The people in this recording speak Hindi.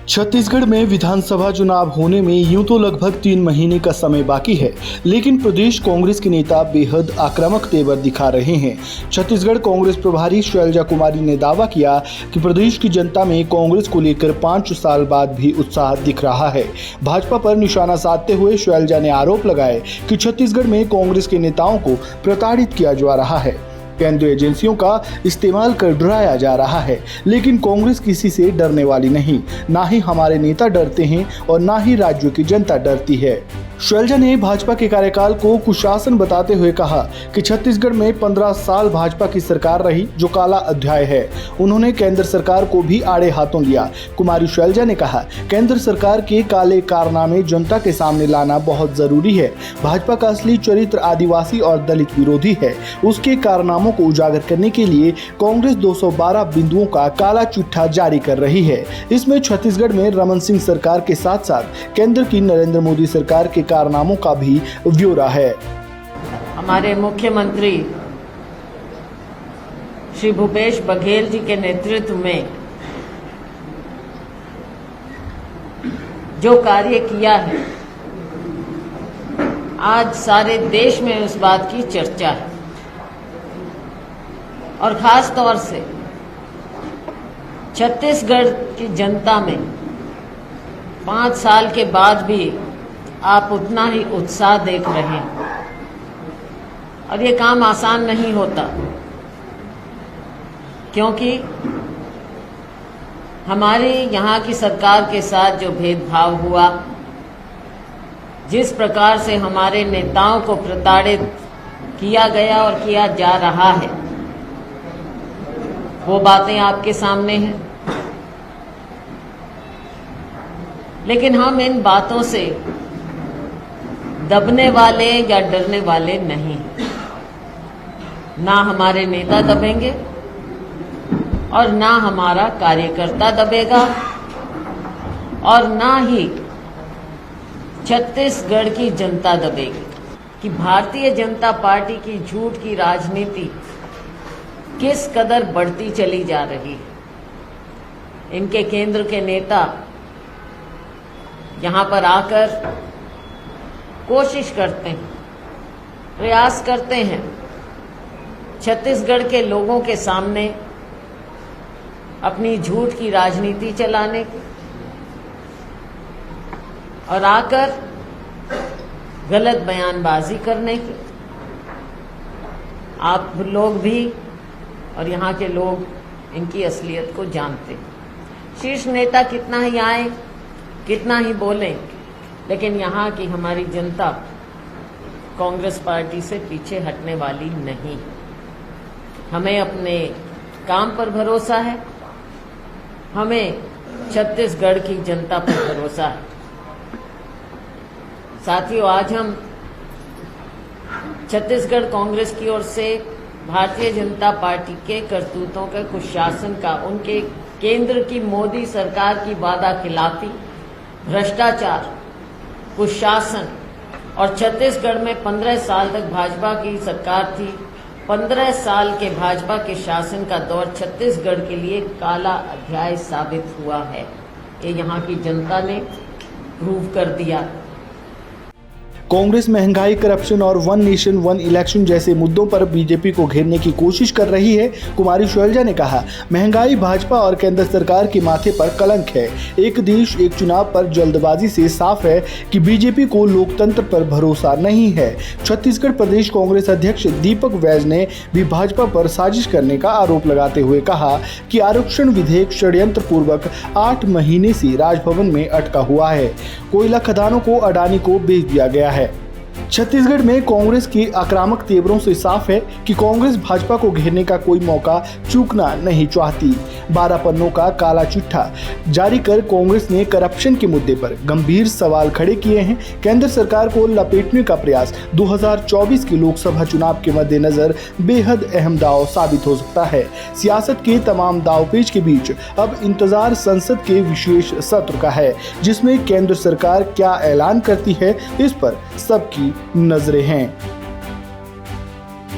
छत्तीसगढ़ में विधानसभा चुनाव होने में यूं तो लगभग 3 महीने का समय बाकी है, लेकिन प्रदेश कांग्रेस के नेता बेहद आक्रामक तेवर दिखा रहे हैं। छत्तीसगढ़ कांग्रेस प्रभारी शैलजा कुमारी ने दावा किया कि प्रदेश की जनता में कांग्रेस को लेकर 5 साल बाद भी उत्साह दिख रहा है। भाजपा पर निशाना साधते हुए शैलजा ने आरोप लगाए कि छत्तीसगढ़ में कांग्रेस के नेताओं को प्रताड़ित किया जा रहा है, केंद्रीय एजेंसियों का इस्तेमाल कर डराया जा रहा है। लेकिन कांग्रेस किसी से डरने वाली नहीं, ना ही हमारे नेता डरते हैं और ना ही राज्यों की जनता डरती है। शैलजा ने भाजपा के कार्यकाल को कुशासन बताते हुए कहा कि छत्तीसगढ़ में 15 साल भाजपा की सरकार रही, जो काला अध्याय है। उन्होंने केंद्र सरकार को भी आड़े हाथों लिया। कुमारी शैलजा ने कहा, केंद्र सरकार के काले कारनामे जनता के सामने लाना बहुत जरूरी है। भाजपा का असली चरित्र आदिवासी और दलित विरोधी है। उसके कारनामों को उजागर करने के लिए कांग्रेस 212 बिंदुओं का काला चिट्ठा जारी कर रही है। इसमें छत्तीसगढ़ में रमन सिंह सरकार के साथ साथ केंद्र की नरेंद्र मोदी सरकार के कारनामों का भी ब्यौरा है। हमारे मुख्यमंत्री श्री भूपेश बघेल जी के नेतृत्व में जो कार्य किया है, आज सारे देश में उस बात की चर्चा है और खास तौर से छत्तीसगढ़ की जनता में 5 साल के बाद भी आप उतना ही उत्साह देख रहे हैं और ये काम आसान नहीं होता, क्योंकि हमारी यहाँ की सरकार के साथ जो भेदभाव हुआ, जिस प्रकार से हमारे नेताओं को प्रताड़ित किया गया और किया जा रहा है, वो बातें आपके सामने हैं। लेकिन हम इन बातों से दबने वाले या डरने वाले नहीं। ना हमारे नेता दबेंगे और ना हमारा कार्यकर्ता दबेगा और ना ही छत्तीसगढ़ की जनता दबेगी कि भारतीय जनता पार्टी की झूठ की राजनीति किस कदर बढ़ती चली जा रही है। इनके केंद्र के नेता यहाँ पर आकर कोशिश करते हैं, प्रयास करते हैं छत्तीसगढ़ के लोगों के सामने अपनी झूठ की राजनीति चलाने की और आकर गलत बयानबाजी करने की। आप लोग भी और यहाँ के लोग इनकी असलियत को जानते हैं। शीर्ष नेता कितना ही आए, कितना ही बोलें, लेकिन यहाँ की हमारी जनता कांग्रेस पार्टी से पीछे हटने वाली नहीं। हमें अपने काम पर भरोसा है, हमें छत्तीसगढ़ की जनता पर भरोसा है। साथियों, आज हम छत्तीसगढ़ कांग्रेस की ओर से भारतीय जनता पार्टी के करतूतों के कुशासन का, उनके केंद्र की मोदी सरकार की वादा खिलाफी, भ्रष्टाचार, कुशासन और छत्तीसगढ़ में 15 साल तक भाजपा की सरकार थी। 15 साल के भाजपा के शासन का दौर छत्तीसगढ़ के लिए काला अध्याय साबित हुआ है। ये यहाँ की जनता ने प्रूव कर दिया। कांग्रेस महंगाई, करप्शन और वन नेशन वन इलेक्शन जैसे मुद्दों पर बीजेपी को घेरने की कोशिश कर रही है। कुमारी शैलजा ने कहा, महंगाई भाजपा और केंद्र सरकार के माथे पर कलंक है। एक देश एक चुनाव पर जल्दबाजी से साफ है कि बीजेपी को लोकतंत्र पर भरोसा नहीं है। छत्तीसगढ़ प्रदेश कांग्रेस अध्यक्ष दीपक वैज ने भी भाजपा पर साजिश करने का आरोप लगाते हुए कहा कि आरक्षण विधेयक षड्यंत्र पूर्वक 8 महीने से राजभवन में अटका हुआ है। कोयला खदानों को अडानी को बेच दिया गया है। छत्तीसगढ़ में कांग्रेस के आक्रामक तेवरों से साफ है कि कांग्रेस भाजपा को घेरने का कोई मौका चूकना नहीं चाहती। 12 पन्नों का काला चिट्ठा जारी कर कांग्रेस ने करप्शन के मुद्दे पर गंभीर सवाल खड़े किए हैं। केंद्र सरकार को लपेटने का प्रयास 2024 के लोकसभा चुनाव के मद्देनजर बेहद अहम दांव साबित हो सकता है। सियासत के तमाम दांवपेच के बीच अब इंतजार संसद के विशेष सत्र का है, जिसमें केंद्र सरकार क्या ऐलान करती है, इस पर सबकी नजरें हैं।